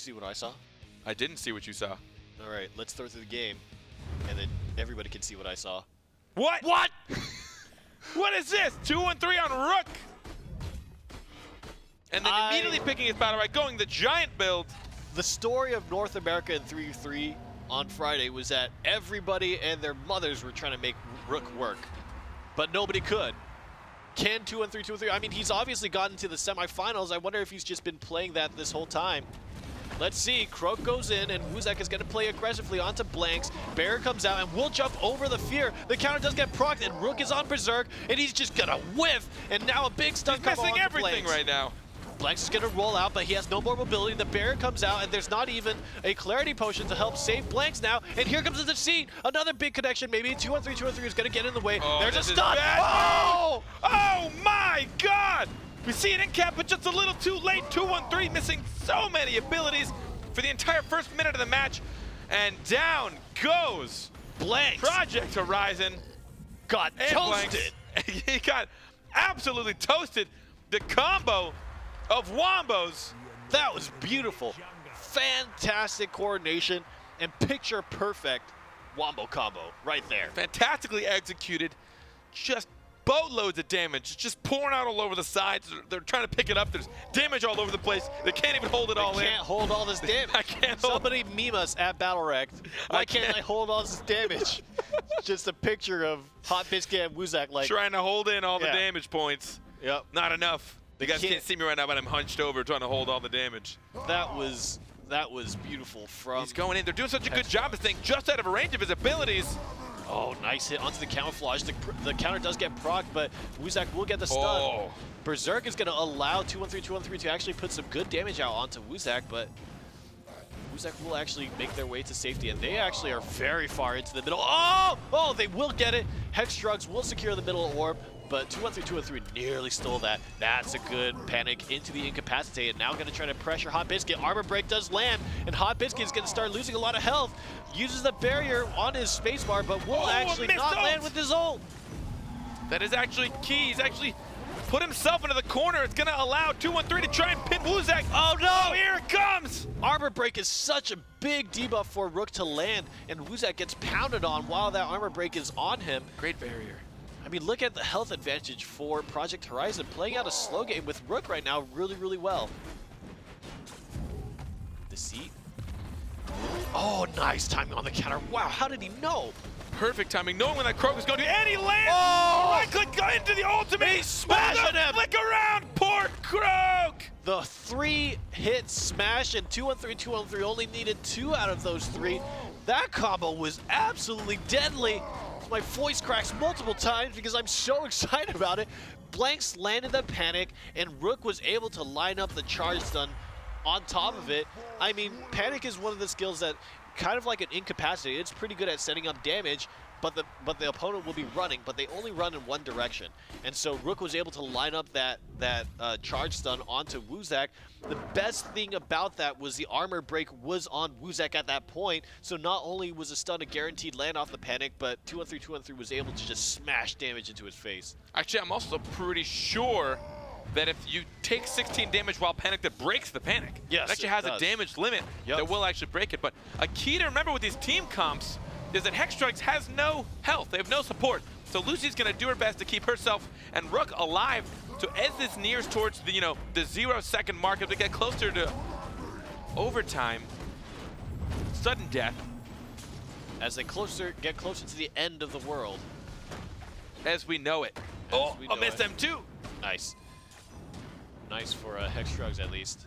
see what I saw? I didn't see what you saw. All right, let's throw through the game, and then everybody can see what I saw. What? What? What is this? 2-1-3 on Rook. And then immediately picking his BattleRekt, going the giant build. The story of North America in 3v3 on Friday was that everybody and their mothers were trying to make Rook work, but nobody could. Can 2-1-3, 2-1-3? I mean, he's obviously gotten to the semifinals. I wonder if he's just been playing that this whole time. Let's see. Croak goes in, and WuZak is going to play aggressively onto Blanks. Bear comes out and will jump over the fear. The counter does get procced, and Rook is on Berserk, and he's just going to whiff. And now a big stun combo onto He's missing everything Blanks. right now. Blanks is going to roll out, but he has no more mobility. The Bear comes out, and there's not even a Clarity Potion to help save Blanks now. And here comes the Deceit. Another big connection, maybe. 2-1-3, 2-1-3 is going to get in the way. Oh, there's a stun. Oh! Oh my God! We see it in cap, but just a little too late. 2-1-3 missing so many abilities for the entire first minute of the match. And down goes Blanks. Project Horizon. Got toasted. He got absolutely toasted. The combo of wombos. That was beautiful. Fantastic coordination and picture perfect wombo combo right there. Fantastically executed. Just boatloads of damage. Just pouring out all over the sides. They're trying to pick it up. There's damage all over the place. They can't even hold it all in. They can't hold all this damage. I can't Somebody meme us at BattleRekt. Why can't I hold all this damage? Just a picture of Hot Biscuit and WuZak like trying to hold in all the damage points. Yep. Not enough. You guys can't see me right now, but I'm hunched over trying to hold all the damage. That was beautiful from. He's going in. They're doing such a good job of staying just out of range of his abilities. Oh, nice hit onto the camouflage. The counter does get procced, but WuZak will get the stun. Oh. Berserk is going to allow 2-1-3, 2-1-3 to actually put some good damage out onto WuZak, but WuZak will actually make their way to safety, and they actually are very far into the middle. Oh! Oh, they will get it. Hex Shrugs will secure the middle orb, but 2-1-3, 2-1-3 nearly stole that. That's a good panic into the Incapacitate, and now going to try to pressure Hot Biscuit. Armor Break does land, and Hot Biscuit is going to start losing a lot of health. Uses the barrier on his spacebar, but will actually not land with his ult. That is actually key. He's actually put himself into the corner. It's going to allow 2-1-3 to try and pin WuZak. Oh no, here it comes! Armor Break is such a big debuff for Rook to land, and WuZak gets pounded on while that Armor Break is on him. Great barrier. I mean, look at the health advantage for Project Horizon, playing out a slow game with Rook right now really, really well. Deceit. Oh, nice timing on the counter. Wow, how did he know? Perfect timing, knowing when that Croak was going to, and he lands! Oh! Right-click into the ultimate! He's smashing him! Flick around, poor Croak! The 3-hit smash, and 2-1-3, 2-1-3 only needed 2 out of those 3. That combo was absolutely deadly. My voice cracks multiple times because I'm so excited about it. Blanks landed the panic, and Rook was able to line up the charge stun on top of it. I mean, panic is one of the skills that, kind of like an Incapacitate, it's pretty good at setting up damage, but the opponent will be running, but they only run in one direction. And so Rook was able to line up that charge stun onto WuZak. The best thing about that was the Armor Break was on WuZak at that point, so not only was the stun a guaranteed land off the panic, but 2-1-3, 2-1-3 was able to just smash damage into his face. Actually, I'm also pretty sure that if you take 16 damage while panicked, that breaks the panic. Yes, it actually has a damage limit that will actually break it. But a key to remember with these team comps is that Hex Shrugs has no health. They have no support. So Lucy's going to do her best to keep herself and Rook alive. So as this nears towards the, the 0-second mark, as we get closer to overtime, sudden death. As they get closer to the end of the world. As we know it. Oh, a missed M2. Nice. Nice for Hex Shrugs at least.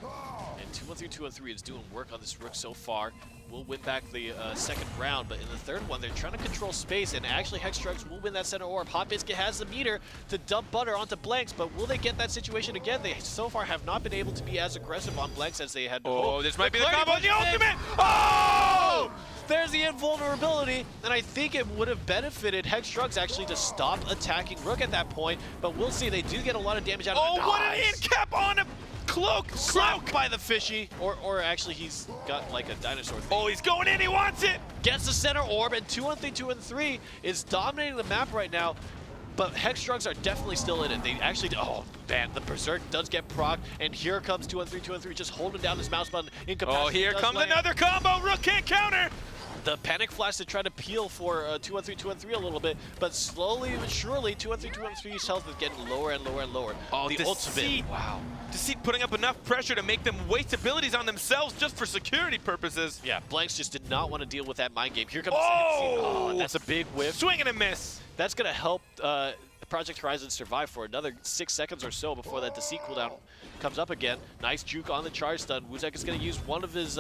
And 2-1-3, 2-1-3 is doing work on this Rook so far. Will win back the second round, but in the third one, they're trying to control space, and actually Hex Shrugs will win that center orb. Hot Biscuit has the meter to dump butter onto Blanks, but will they get that situation again? They so far have not been able to be as aggressive on Blanks as they had hoped. Oh, this might be the combo, the ultimate! Oh! There's the invulnerability, and I think it would have benefited Hex Shrugs actually to stop attacking Rook at that point, but we'll see. They do get a lot of damage out of it. Oh, what an in-cap on him! Cloak! Slapped by the fishy. Or actually, he's got like a dinosaur thing. Oh, he's going in, he wants it! Gets the center orb, and 2-1-3, 2-1-3 is dominating the map right now. But Hex Shrugs are definitely still in it. They actually, oh man, the Berserk does get proc, and here comes 2-on-3, just holding down this mouse button. Oh, here comes another combo. Rook can't counter. The Panic Flash to try to peel for 2-on-3 a little bit, but slowly but surely 2-on-3's health is getting lower and lower and lower. Oh, the ultimate, wow. Deceit putting up enough pressure to make them waste abilities on themselves just for security purposes. Yeah, Blanks just did not want to deal with that mind game. Here comes oh, that's a big whiff. Swing and a miss. That's going to help Project Horizon survive for another 6 seconds or so before that Deceit cooldown comes up again. Nice juke on the charge stun. Wuzek is going to use one of his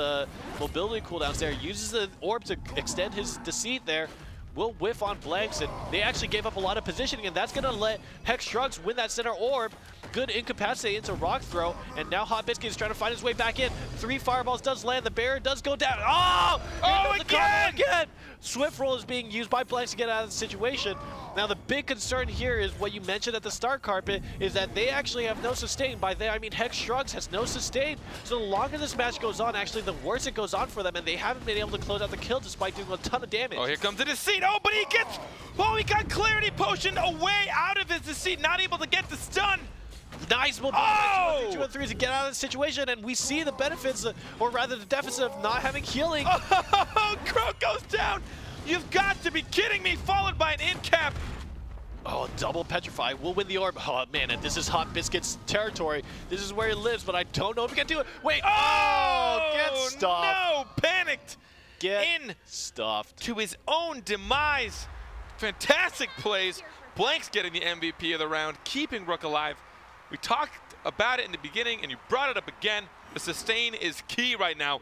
mobility cooldowns there. Uses the orb to extend his Deceit there. Will whiff on Blanks, and they actually gave up a lot of positioning, and that's going to let Hex Shrugs win that center orb. Good incapacitate into Rock Throw, and now Hot Biscuit is trying to find his way back in. 3 fireballs does land, the barrier does go down. Oh! Again! Swift Roll is being used by Blanks to get out of the situation. Now the big concern here is what you mentioned at the start, Carpet, is that they actually have no sustain. By they, I mean Hex Shrugs has no sustain. So the longer this match goes on, actually the worse it goes on for them, and they haven't been able to close out the kill despite doing a ton of damage. Oh, here comes the Deceit. Oh, but he gets, he got Clarity Potion away out of his Deceit, not able to get the stun. Nice mobility, 2-on-3 to get out of the situation, and we see the benefits, or rather the deficit of not having healing. Oh, Croak goes down. You've got to be kidding me, followed by an in-cap. Oh, double Petrify will win the orb. Oh, man, and this is Hot Biscuit's territory. This is where he lives, but I don't know if he can do it. Wait, get stuffed. No, panicked. Stuffed. To his own demise. Fantastic plays. Blanks getting the MVP of the round, keeping Rook alive. We talked about it in the beginning, and you brought it up again. The sustain is key right now.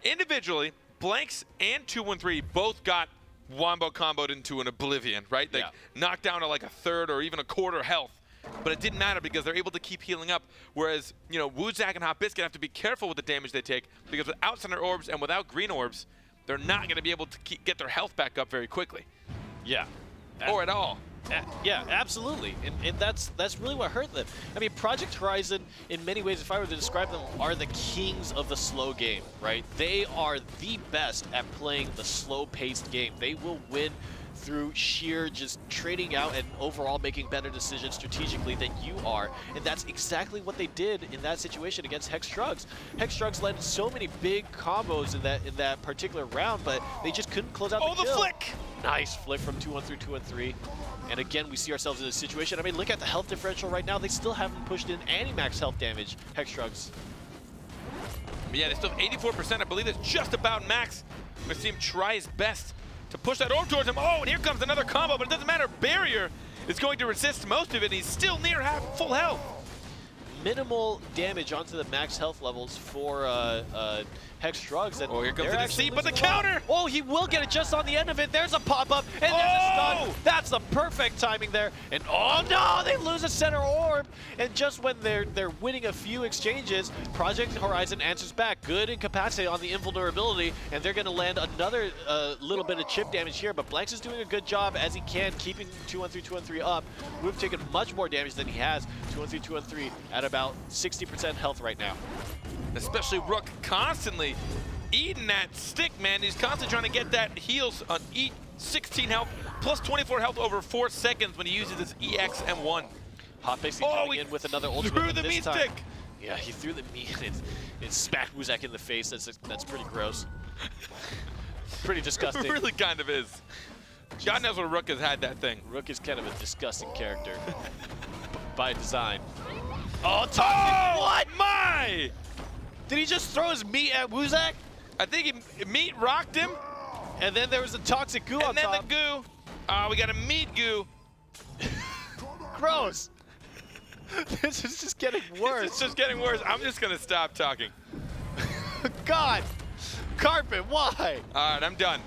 Individually, Blanks and 2-1-3 both got wombo comboed into an oblivion, right? They knocked down to like a third or even a quarter health. But it didn't matter because they're able to keep healing up. Whereas, you know, Wuzek and Hot Biscuit have to be careful with the damage they take because without center orbs and without green orbs, they're not going to be able to get their health back up very quickly. Yeah. Or at all. Yeah, absolutely, and that's really what hurt them. I mean, Project Horizon, in many ways, if I were to describe them, are the kings of the slow game, right? They are the best at playing the slow-paced game. They will win through sheer just trading out and overall making better decisions strategically than you are, and that's exactly what they did in that situation against Hex Shrugs. Hex Shrugs landed so many big combos in that particular round, but they just couldn't close out the kill. Oh, the flick! Nice flick from 2-1-3. And again, we see ourselves in this situation. I mean, look at the health differential right now. They still haven't pushed in any max health damage, Hex Shrugs. Yeah, they still have 84%. I believe that's just about max. We're going to see him try his best to push that orb towards him. Oh, and here comes another combo, but it doesn't matter. Barrier is going to resist most of it, and he's still near full health. Minimal damage onto the max health levels for Hex Shrugs. And here comes the Deceit, but the counter! Oh, he will get it just on the end of it. There's a pop-up, and there's a stun. That's the perfect timing there. And oh no, they lose a center orb. And just when they're winning a few exchanges, Project Horizon answers back. Good incapacity on the invulnerability, and they're gonna land another little bit of chip damage here, but Blanks is doing a good job as he can, keeping 2-1-3 up. We've taken much more damage than he has. 2-1-3 at about 60% health right now. Especially Rook constantly eating that stick, man. He's constantly trying to get that heals on eat 16 health, plus 24 health over 4 seconds when he uses his EX M1. Hot basically coming in with another ultimate threw the meat stick. Yeah, he threw the meat and it smacked Wuzek in the face. That's pretty gross. Pretty disgusting. It really kind of is. God knows where Rook has had that thing. Rook is kind of a disgusting character by design. Oh, Toxic! What? My! Did he just throw his meat at Wuzek? I think meat rocked him. And then there was the toxic goo on top. And then the goo. Oh, we got a meat goo. Gross. This is just getting worse. It's just getting worse. I'm just going to stop talking. God. Carpet, why? All right, I'm done.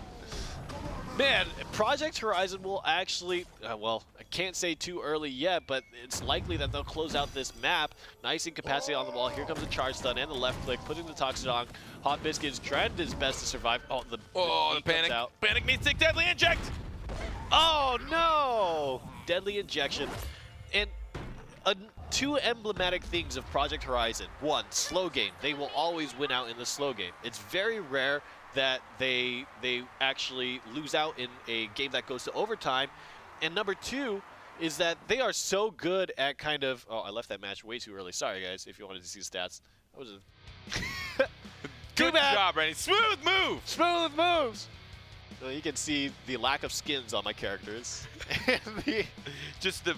Man, Project Horizon will actually, well, I can't say too early yet, but it's likely that they'll close out this map. Nice incapacity on the wall. Here comes the charge stun and the left click, putting the Toxic on. Hot Biscuit is trying his best to survive. Oh, the panic. Out. Panic meat stick, deadly inject. Oh, no. Deadly injection. And two emblematic things of Project Horizon. One, slow game. They will always win out in the slow game. It's very rare that they actually lose out in a game that goes to overtime. And number two is that they are so good at kind of... Oh, I left that match way too early. Sorry, guys, if you wanted to see the stats. That was a... Good job, Randy. Smooth move! Smooth moves! So you can see the lack of skins on my characters. And just the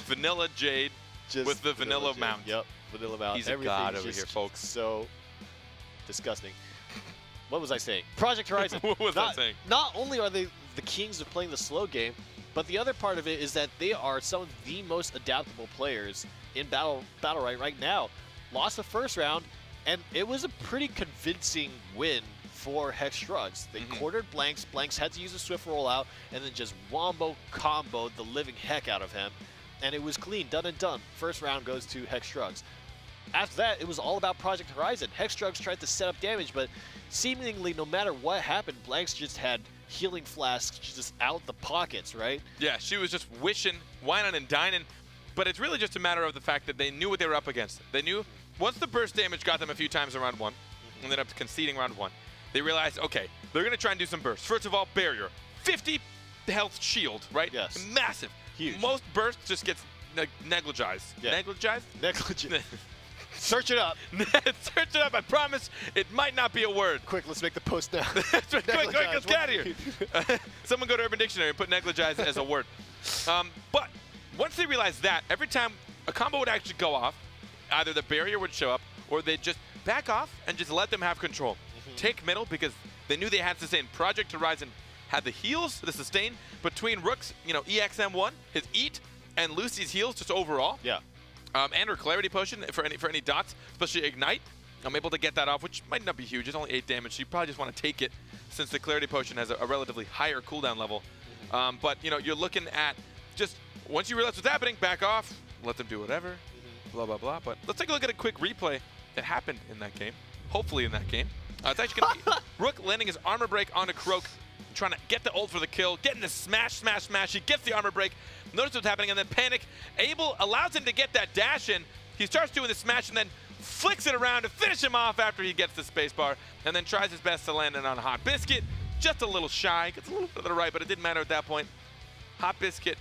vanilla Jade with the vanilla mount. Yep, vanilla mount. He's a god over here, folks. So disgusting. What was I saying? Project Horizon. What was I saying? Not only are they the kings of playing the slow game, but the other part of it is that they are some of the most adaptable players in BattleRekt right now. Lost the first round, and it was a pretty convincing win for Shrugs. They quartered Blanks. Blanks had to use a swift rollout, and then just wombo comboed the living heck out of him. And it was clean, done and done. First round goes to Shrugs. After that, it was all about Project Horizon. Shrugs tried to set up damage, but seemingly no matter what happened, Blanks just had healing flasks just out the pockets, right? Yeah, she was just wishing, whining and dining. But it's really just a matter of the fact that they knew what they were up against. They knew once the burst damage got them a few times in round one, ended up conceding round one, they realized, okay, they're going to try and do some bursts. First of all, barrier. 50 health shield, right? Yes. Massive. Huge. Most bursts just gets negligized. Yeah. Negligized? Negligent. Search it up. Search it up. I promise it might not be a word. Quick, let's make the post now. Quick, let's get out of here. Someone go to Urban Dictionary and put negligized as a word. But once they realized that, every time a combo would actually go off, either the barrier would show up or they'd just back off and just let them have control. Take middle because they knew they had sustain. Project Horizon had the heals, the sustain between Rook's, EXM1, his eat, and Lucy's heals just overall. Yeah. And her clarity potion for any dots, especially ignite. I'm able to get that off, which might not be huge. It's only 8 damage, so you probably just want to take it since the clarity potion has a relatively higher cooldown level. But you're looking at just once you realize what's happening, back off, let them do whatever, blah blah blah. But let's take a look at a quick replay that happened in that game. Hopefully in that game. It's actually going to be Rook landing his armor break onto Croak, trying to get the ult for the kill, getting the smash. He gets the armor break. Notice what's happening, and then Panic allows him to get that dash in. He starts doing the smash and then flicks it around to finish him off after he gets the spacebar, and then tries his best to land it on Hot Biscuit. Just a little shy, gets a little bit to the right, but it didn't matter at that point. Hot Biscuit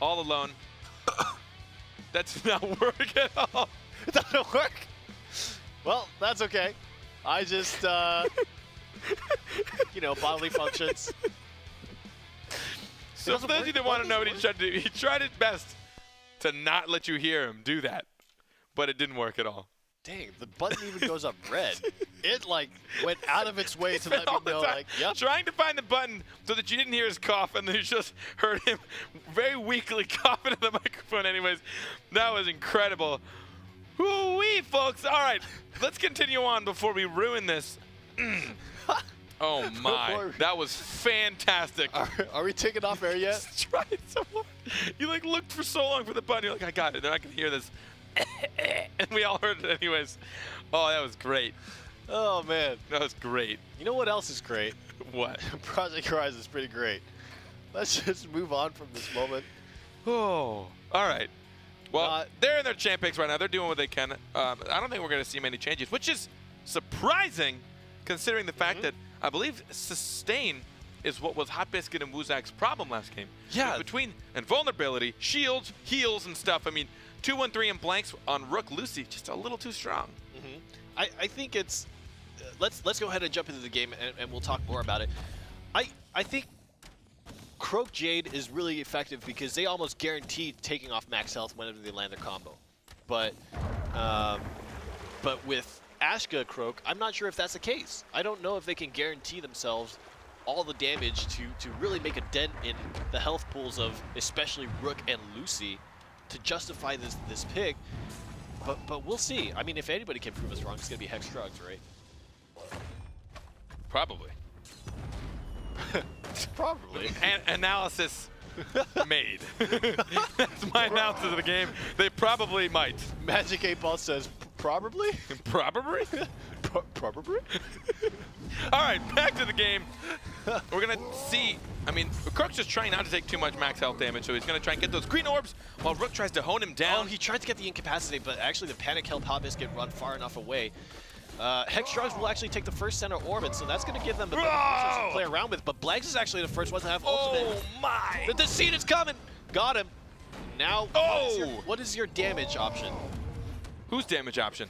all alone. That's not working at all. It doesn't work. Well, that's okay. I just, bodily functions. So for those of you that want to know what he tried to do, he tried his best to not let you hear him do that, but it didn't work at all. Dang, the button even goes up red. It, went out of its way to let me know, yep. Trying to find the button so that you didn't hear his cough, and then you just heard him very weakly coughing in the microphone anyways. That was incredible. Woo-wee, folks. All right, let's continue on before we ruin this. Oh, my. That was fantastic. Are we taking off air yet? Just tried so hard. You, looked for so long for the button. You're like, I got it. Then I can hear this. And we all heard it anyways. Oh, that was great. Oh, man. That was great. You know what else is great? What? Project Horizon is pretty great. Let's just move on from this moment. Oh, all right. Well, they're in their champ picks right now. They're doing what they can. I don't think we're going to see many changes, which is surprising considering the fact that I believe sustain is what was Hot Biscuit and Woozak's problem last game. Yeah. Between invulnerability, shields, heals, and stuff. I mean, 2-1-3 and blanks on Rook Lucy, just a little too strong. I think it's... let's go ahead and jump into the game, and we'll talk more about it. I think Croak Jade is really effective because they almost guarantee taking off max health whenever they land their combo. But with Ashka Croak, I'm not sure if that's the case. I don't know if they can guarantee themselves all the damage to really make a dent in the health pools of especially Rook and Lucy to justify this pick. But we'll see. I mean, if anybody can prove us wrong, it's going to be Shrugs, right? Probably. Probably. Analysis made. That's my analysis of the game. They probably might. Magic 8 Ball says probably? Probably? Probably? All right, back to the game. We're going to see, I mean, Croak's just trying not to take too much max health damage, so he's going to try and get those green orbs while Rook tries to hone him down. Oh, he tried to get the incapacitate, but actually the panic helped Hot Biscuit run far enough away. Shrugs will actually take the first center orb, and so that's going to give them the to play around with. But Blanks is actually the first one to have ultimate. Oh my! The scene is coming. Got him. Now, what is your damage option? Whose damage option?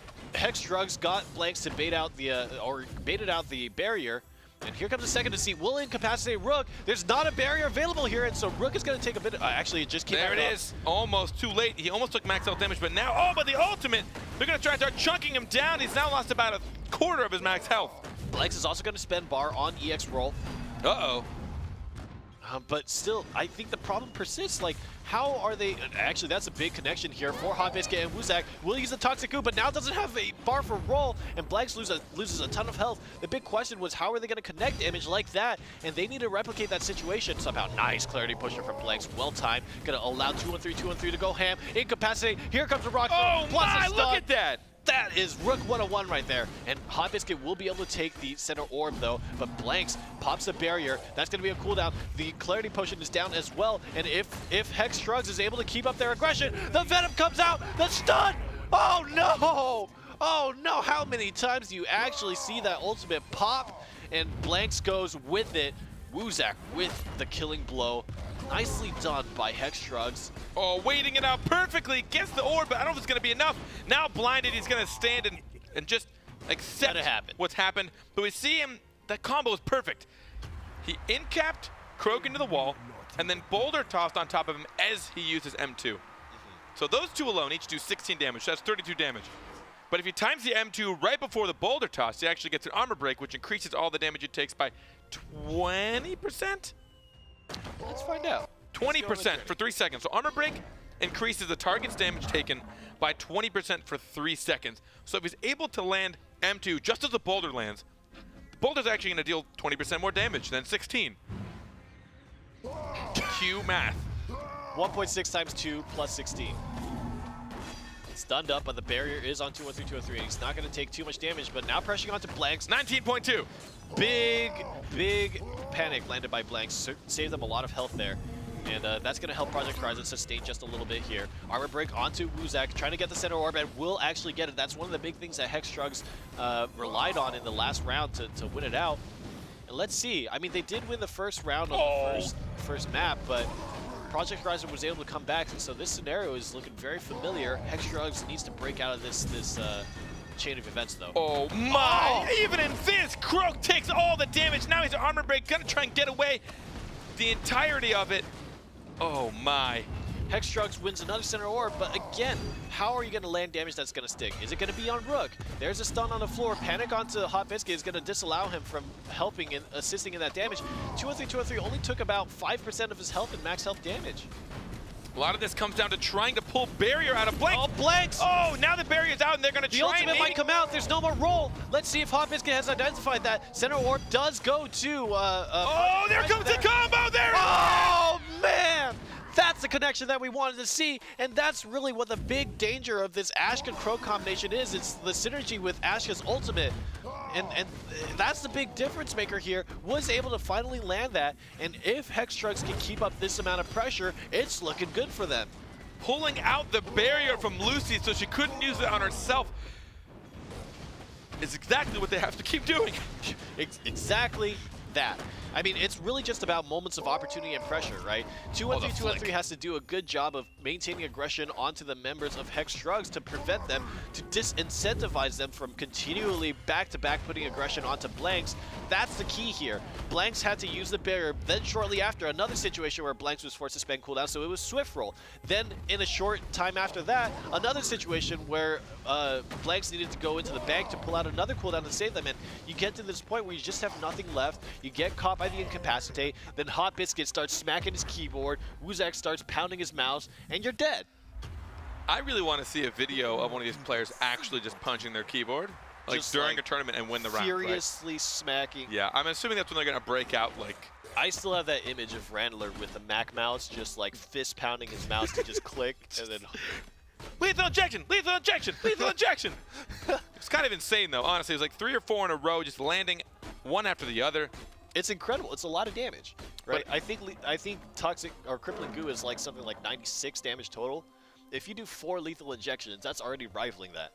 Shrugs got Blanks to baited out the barrier. And here comes the second to see will incapacitate Rook. There's not a barrier available here, and so Rook is going to take a bit. Actually, it just came there. It is almost too late. He almost took max health damage, but now, but the ultimate, they're going to try and start chunking him down. He's now lost about a quarter of his max health. Blanks is also going to spend bar on EX roll. But still, I think the problem persists. Like, how are they? Actually, that's a big connection here for Hot Biscuit and Woozak. Will use the Toxic Goo, but now doesn't have a bar for roll, and Blanks loses a ton of health. The big question was, how are they going to connect damage like that? And they need to replicate that situation somehow. Nice clarity pusher from Blanks, well timed. Going to allow 2-1-3 to go ham. Incapacitate. Here comes the rock. Oh my! Look at that. That is Rook 101 right there. And Hot Biscuit will be able to take the center orb though, but Blanks pops a barrier. That's going to be a cooldown. The clarity potion is down as well. And if Shrugs is able to keep up their aggression, the Venom comes out, the stun! Oh no! Oh no, how many times do you actually see that ultimate pop? And Blanks goes with it. Woozak with the killing blow. Nicely done by Shrugs. Oh, waiting it out perfectly. Gets the orb, but I don't know if it's going to be enough. Now blinded, he's going to stand and just accept what's happened. But we see him, that combo is perfect. He in-capped Croak into the wall, and then Boulder tossed on top of him as he uses M2. So those two alone each do 16 damage. That's 32 damage. But if he times the M2 right before the Boulder toss, he actually gets an armor break, which increases all the damage it takes by 20%? Let's find out. 20% for 3 seconds. So armor break increases the target's damage taken by 20% for 3 seconds. So if he's able to land M2 just as the boulder lands, the boulder's actually going to deal 20% more damage than 16. Cue math. 1.6 times 2 plus 16. Stunned up, but the barrier is on 2-1-3, He's not going to take too much damage, but now pressuring onto Blanks. 19.2. Big panic landed by Blanks. Saved them a lot of health there. And that's going to help Project Horizon sustain just a little bit here. Armor break onto Woozak, trying to get the center orb, and will actually get it. That's one of the big things that Shrugs relied on in the last round to win it out. And let's see. I mean, they did win the first round on the first map, but Project Horizon was able to come back, and so this scenario is looking very familiar. Shrugs needs to break out of this chain of events, though. Oh my! Even in this, Croak takes all the damage. Now he's an armor break, gonna try and get away the entirety of it. Oh my! Shrugs wins another center orb, but again, how are you going to land damage that's going to stick? Is it going to be on Rook? There's a stun on the floor. Panic onto Hot Biscuit is going to disallow him from helping and assisting in that damage. 2-1-3 only took about 5% of his health and max health damage. A lot of this comes down to trying to pull barrier out of Blanks. Oh, Blanks! Oh, now the barrier's out and they're going to try and... The ultimate might come out. There's no more roll. Let's see if Hot Biscuit has identified that. Center orb does go to... oh, there comes the combo! There it is! Oh, man! That's the connection that we wanted to see, and that's really what the big danger of this Ashka and Croak combination is. It's the synergy with Ashka's ultimate, and that's the big difference maker here. Was able to finally land that, and if Shrugs can keep up this amount of pressure, it's looking good for them. Pulling out the barrier from Lucy so she couldn't use it on herself is exactly what they have to keep doing. Exactly that. I mean, it's really just about moments of opportunity and pressure, right? 2-1-3 has to do a good job of maintaining aggression onto the members of Shrugs to prevent them, to disincentivize them from continually back-to-back putting aggression onto Blanks. That's the key here. Blanks had to use the barrier, then shortly after, another situation where Blanks was forced to spend cooldown, so it was Swift Roll. Then, in a short time after that, another situation where Blanks needed to go into the bank to pull out another cooldown to save them, and you get to this point where you just have nothing left, you get caught by the incapacitate, then Hot Biscuit starts smacking his keyboard, Woozak starts pounding his mouse, and you're dead. I really want to see a video of one of these players actually just punching their keyboard, like just during a tournament and win the round. Furiously smacking. Yeah, I'm assuming that's when they're going to break out, like... I still have that image of Randler with the Mac mouse, just like fist pounding his mouse to just click, and then... Lethal injection! Lethal injection! Lethal injection! It's kind of insane, though, honestly. It was like 3 or 4 in a row, just landing one after the other. It's incredible. It's a lot of damage, right? But I think Toxic or Crippling Goo is like something like 96 damage total. If you do 4 lethal injections, that's already rivaling that.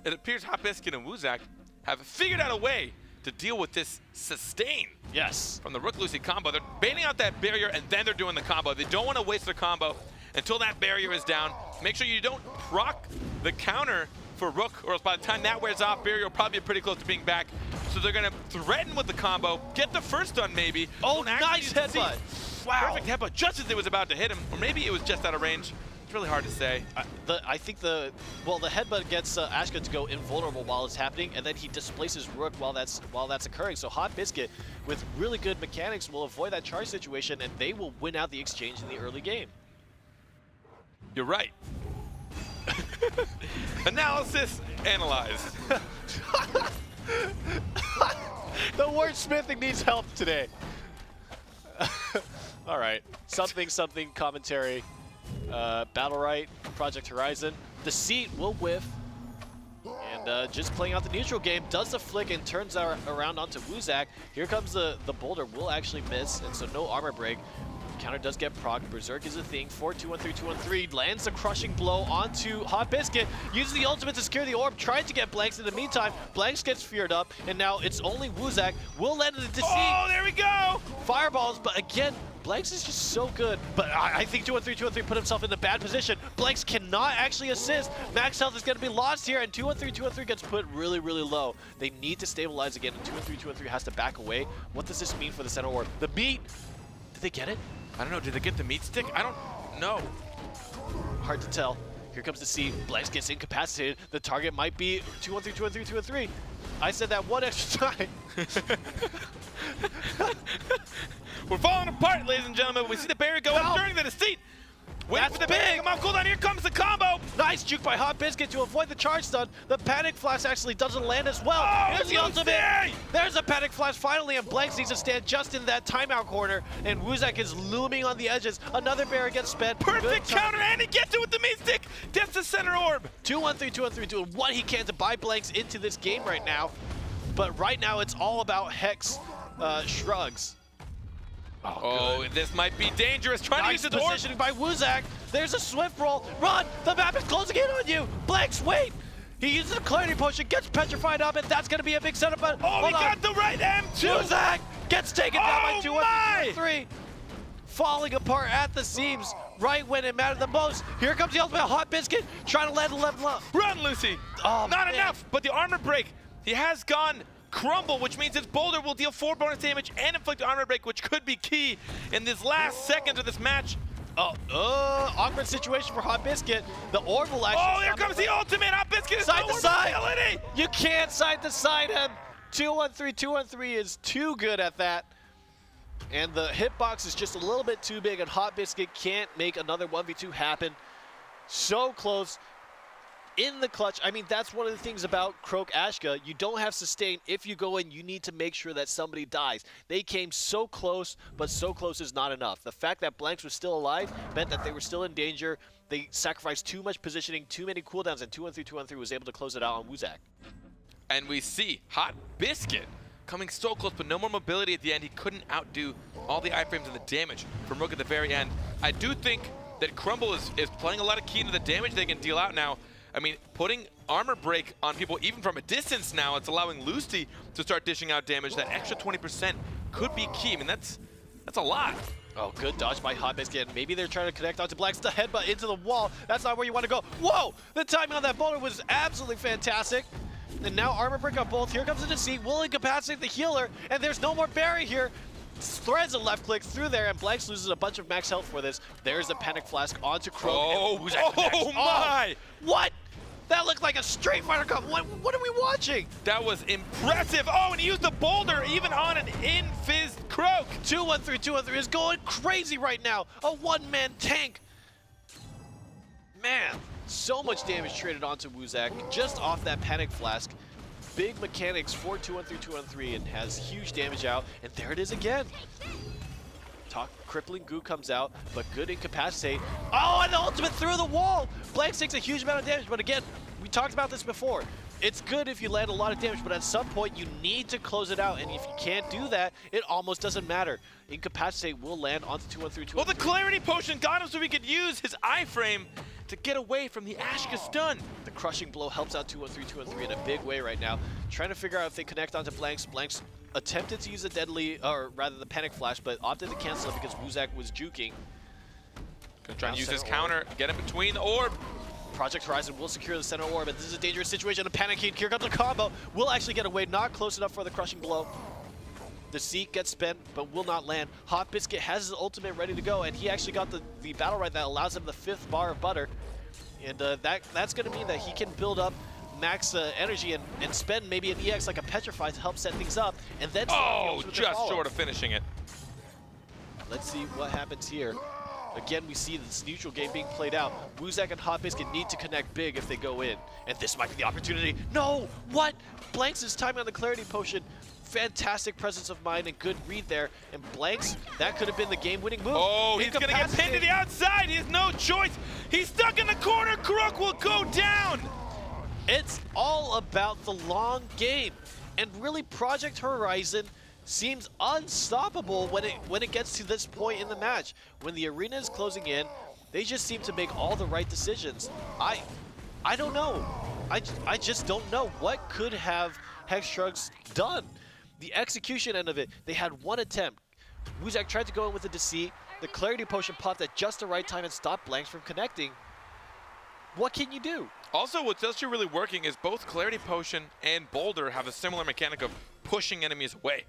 It appears Hot Biscuit and Woozak have figured out a way to deal with this sustain. Yes. From the Rook Lucy combo. They're baiting out that barrier and then they're doing the combo. They don't want to waste their combo. until that barrier is down. Make sure you don't proc the counter for Rook, or else by the time that wears off, barrier will probably be pretty close to being back. So they're gonna threaten with the combo, get the first stun maybe. Oh, nice headbutt. Wow. Perfect headbutt just as it was about to hit him, or maybe it was just out of range. It's really hard to say. I think the headbutt gets Ashka to go invulnerable while it's happening, and then he displaces Rook while that's occurring. So Hot Biscuit, with really good mechanics, will avoid that charge situation, and they will win out the exchange in the early game. You're right. Analysis, analyze. The wordsmithing needs help today. All right, something commentary. BattleRekt, Project Horizon. The seat will whiff. And just playing out the neutral game, does the flick and turns around onto Wuzak. Here comes the boulder, will actually miss, and so no armor break. Counter does get proc. Berserk is a thing. 4-2-1-3, 2-1-3. Lands the crushing blow onto Hot Biscuit. Uses the ultimate to secure the orb. Trying to get Blanks in the meantime. Blanks gets feared up. And now it's only Wuzak. Will land in the deceit. Oh, there we go! Fireballs, but again, Blanks is just so good. But I think 2-1-3, 2-1-3 put himself in the bad position. Blanks cannot actually assist. Max health is going to be lost here. And 2-1-3, 2-1-3 gets put really, really low. They need to stabilize again. And 2-1-3, 2-1-3 has to back away. What does this mean for the center orb? The meat. Did they get it? I don't know, did they get the meat stick? I don't know. Hard to tell. Here comes the C. Blanks gets incapacitated. The target might be 2-1-3, 2-1-3, 2-1-3. I said that one extra time. We're falling apart, ladies and gentlemen. We see the barrier go up during the deceit. Wait for the big. Come on, cool down. Here comes the combo. Nice juke by Hot Biscuit to avoid the charge stun. The panic flash actually doesn't land as well. Oh, here's the ultimate. There's a panic flash finally, and Blanks needs to stand just in that timeout corner. And Wuzak is looming on the edges. Another barrier gets spent. Perfect counter, and he gets it with the meat stick. That's the center orb. 2-1-3, 2-1-3, doing what he can to buy Blanks into this game right now. But right now, it's all about Hex Shrugs. Oh, this might be dangerous. Trying to use the positioning by Wuzak. There's a swift roll. Run! The map is closing in on you. Blanks, wait! He uses a clarity potion, gets petrified up, and that's going to be a big setup. But he got the right M2. Wuzak gets taken down by 2-1-3. Falling apart at the seams right when it mattered the most. Here comes the ultimate. Hot Biscuit trying to land a level up. Run, Lucy. Oh, Not enough, but the armor break. He has gone crumble, which means his boulder will deal 4 bonus damage and inflict armor break, which could be key in this last seconds of this match. Awkward situation for Hot Biscuit. The orb will actually. Oh, here comes the ultimate. Hot Biscuit is side to side. Mobility. You can't side to side him. 2-1-3, 2-1-3 is too good at that. And the hitbox is just a little bit too big, and Hot Biscuit can't make another 1v2 happen. So close. In the clutch. I mean, that's one of the things about Croak Ashka. You don't have sustain. If you go in, you need to make sure that somebody dies. They came so close, but so close is not enough. The fact that Blanks was still alive meant that they were still in danger. They sacrificed too much positioning, too many cooldowns, and 2-1-3, 2-1-3 was able to close it out on Wuzak. And we see Hot Biscuit coming so close, but no more mobility at the end. He couldn't outdo all the iframes and the damage from Rook at the very end. I do think that Crumble is playing a lot of key into the damage they can deal out now. I mean, putting armor break on people even from a distance now, it's allowing Lucy to start dishing out damage. That extra 20% could be key. I mean, that's a lot. Oh, good dodge by Hot Biscuit. Maybe they're trying to connect onto Blanks. The headbutt into the wall. That's not where you want to go. Whoa! The timing on that boulder was absolutely fantastic. And now armor break on both. Here comes the deceit. Will incapacitate the healer. And there's no more barrier here. Threads a left click through there, and Blanks loses a bunch of max health for this. There's the panic flask onto Croak. Oh my! What? That looked like a Street Fighter Cup. What are we watching? That was impressive. Oh, and he used the boulder even on an in-fizz Croak. 2-1-3, 2-1-3 is going crazy right now. A one-man tank. Man, so much damage traded onto Wuzak just off that panic flask. Big mechanics for 2-1-3, 2-1-3, and has huge damage out. And there it is again. Crippling goo comes out, but good incapacitate. Oh, and the ultimate through the wall! Blanks takes a huge amount of damage, but again, we talked about this before. It's good if you land a lot of damage, but at some point you need to close it out, and if you can't do that, it almost doesn't matter. Incapacitate will land onto 2-1-3, 2-1-3. Well, the clarity potion got him so he could use his iframe to get away from the Ashka stun. The crushing blow helps out 2-1-3, 2-1-3 in a big way right now. Trying to figure out if they connect onto Blanks. Blanks attempted to use a deadly, or rather the panic flash, but opted to cancel it because Wuzak was juking. Gonna try and use this counter, get in between the orb. Project Horizon will secure the center orb, and this is a dangerous situation. A panicking, here comes a combo. Will actually get away, not close enough for the crushing blow. The Seek gets spent, but will not land. Hot Biscuit has his ultimate ready to go, and he actually got the BattleRekt that allows him the 5th bar of butter. And that's going to mean that he can build up max energy and spend maybe an EX like a Petrify to help set things up, and then just short of finishing it. Let's see what happens here. Again, we see this neutral game being played out. Wuzak and Hot Biscuit need to connect big if they go in, and this might be the opportunity. No! What? Blanks is timing on the Clarity Potion. Fantastic presence of mind and good read there. And Blanks, that could have been the game-winning move. Oh, he's going to get pinned to the outside. He has no choice. He's stuck in the corner. Crook will go down. It's all about the long game. And really, Project Horizon seems unstoppable when it gets to this point in the match. When the arena is closing in, they just seem to make all the right decisions. I don't know. I just don't know what could have Shrugs done. The execution end of it, they had one attempt. Wuzak tried to go in with a deceit. The Clarity Potion popped at just the right time and stopped Blanks from connecting. What can you do? Also, what's actually really working is both Clarity Potion and Boulder have a similar mechanic of pushing enemies away.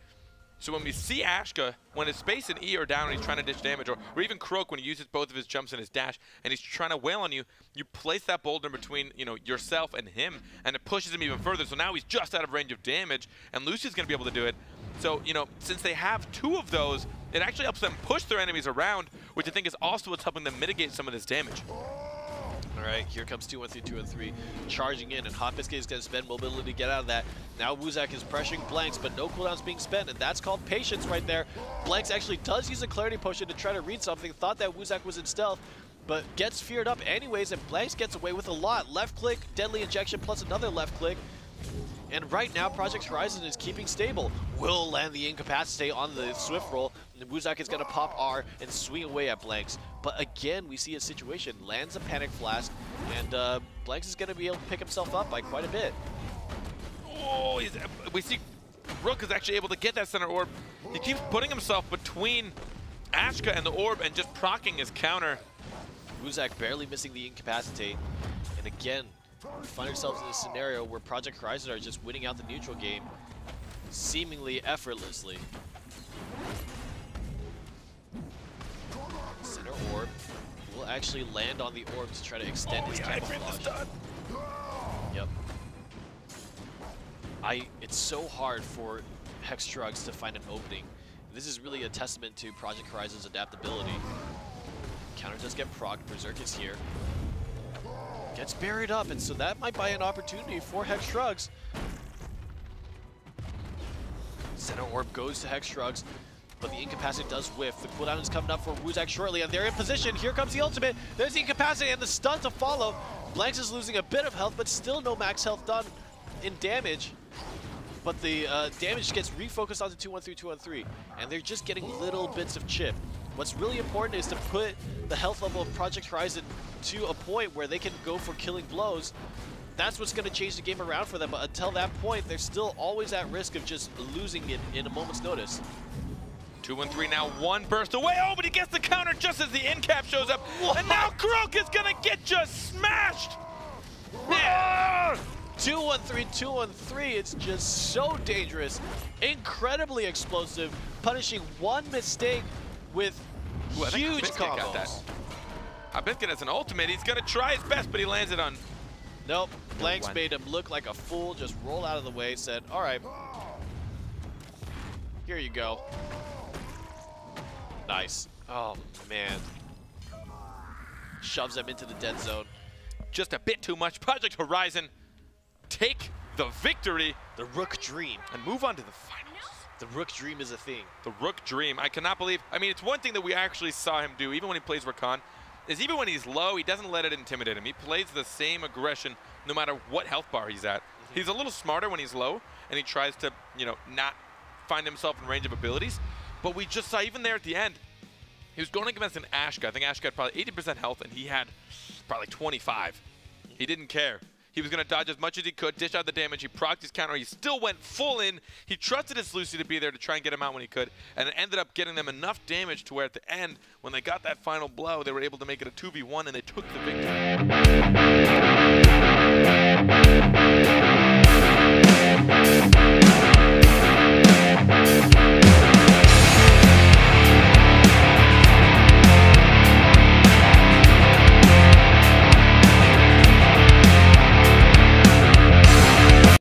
So when we see Ashka, when his space and E are down and he's trying to dish damage, or even Croak when he uses both of his jumps and his dash, and he's trying to wail on you, you place that boulder between, yourself and him, and it pushes him even further. So now he's just out of range of damage, and Lucy's going to be able to do it. So, since they have 2 of those, it actually helps them push their enemies around, which I think is also what's helping them mitigate some of this damage. All right, here comes 2-1-3, 2-1-3, charging in, and Hot Biscuit is going to spend mobility to get out of that. Now Wuzak is pressuring Blanks, but no cooldowns being spent, and that's called patience right there. Blanks actually does use a Clarity Potion to try to read something, thought that Wuzak was in stealth, but gets feared up anyways, and Blanks gets away with a lot. Left click, deadly injection, plus another left click. And right now, Project Horizon is keeping stable. Will land the Incapacitate on the Swift roll, and Wuzak is going to pop R and swing away at Blanks. But again, we see a situation. Lands a Panic Flask, and Blanks is going to be able to pick himself up by quite a bit. Oh, we see Rook is actually able to get that center orb. He keeps putting himself between Ashka and the orb and just proccing his counter. Wuzak barely missing the Incapacitate. And again, we find ourselves in a scenario where Project Horizon are just winning out the neutral game seemingly effortlessly. Center orb will actually land on the orb to try to extend his camouflage. Yep. It's so hard for Shrugs to find an opening. This is really a testament to Project Horizon's adaptability. Counter does get procced, Berserk is here. Gets buried up, and so that might buy an opportunity for Shrugs. Center orb goes to Shrugs, but the Incapacity does whiff. The cooldown is coming up for Wuzak shortly, and they're in position. Here comes the ultimate. There's the Incapacity and the stun to follow. Blanks is losing a bit of health, but still no max health done in damage. But the damage gets refocused onto 2-1-3, 2-1-3, and they're just getting little bits of chip. What's really important is to put the health level of Project Horizon to a point where they can go for killing blows. That's what's going to change the game around for them, but until that point, they're still always at risk of just losing it in a moment's notice. 2-1-3 now, one burst away. Oh, but he gets the counter just as the in-cap shows up. What? And now Croak is going to get just smashed. Man. 2-1-3, 2-1-3, it's just so dangerous. Incredibly explosive, punishing one mistake with huge combos. Hot Biscuit has an ultimate. He's going to try his best, but he lands it on. Nope. Blanks made him look like a fool, just rolled out of the way, said, all right, here you go. Nice. Oh, man. Shoves them into the dead zone. Just a bit too much. Project Horizon take the victory. The Rook Dream. And move on to the finals. The Rook Dream is a thing. The Rook Dream. I cannot believe. I mean, it's one thing that we actually saw him do, even when he plays Rakan, is even when he's low, he doesn't let it intimidate him. He plays the same aggression no matter what health bar he's at. He's a little smarter when he's low, and he tries to, not find himself in range of abilities. But we just saw, even there at the end, he was going against an Ashka. I think Ashka had probably 80% health, and he had probably 25. He didn't care. He was going to dodge as much as he could, dish out the damage. He procced his counter. He still went full in. He trusted his Lucy to be there to try and get him out when he could, and it ended up getting them enough damage to where at the end, when they got that final blow, they were able to make it a 2v1, and they took the victory.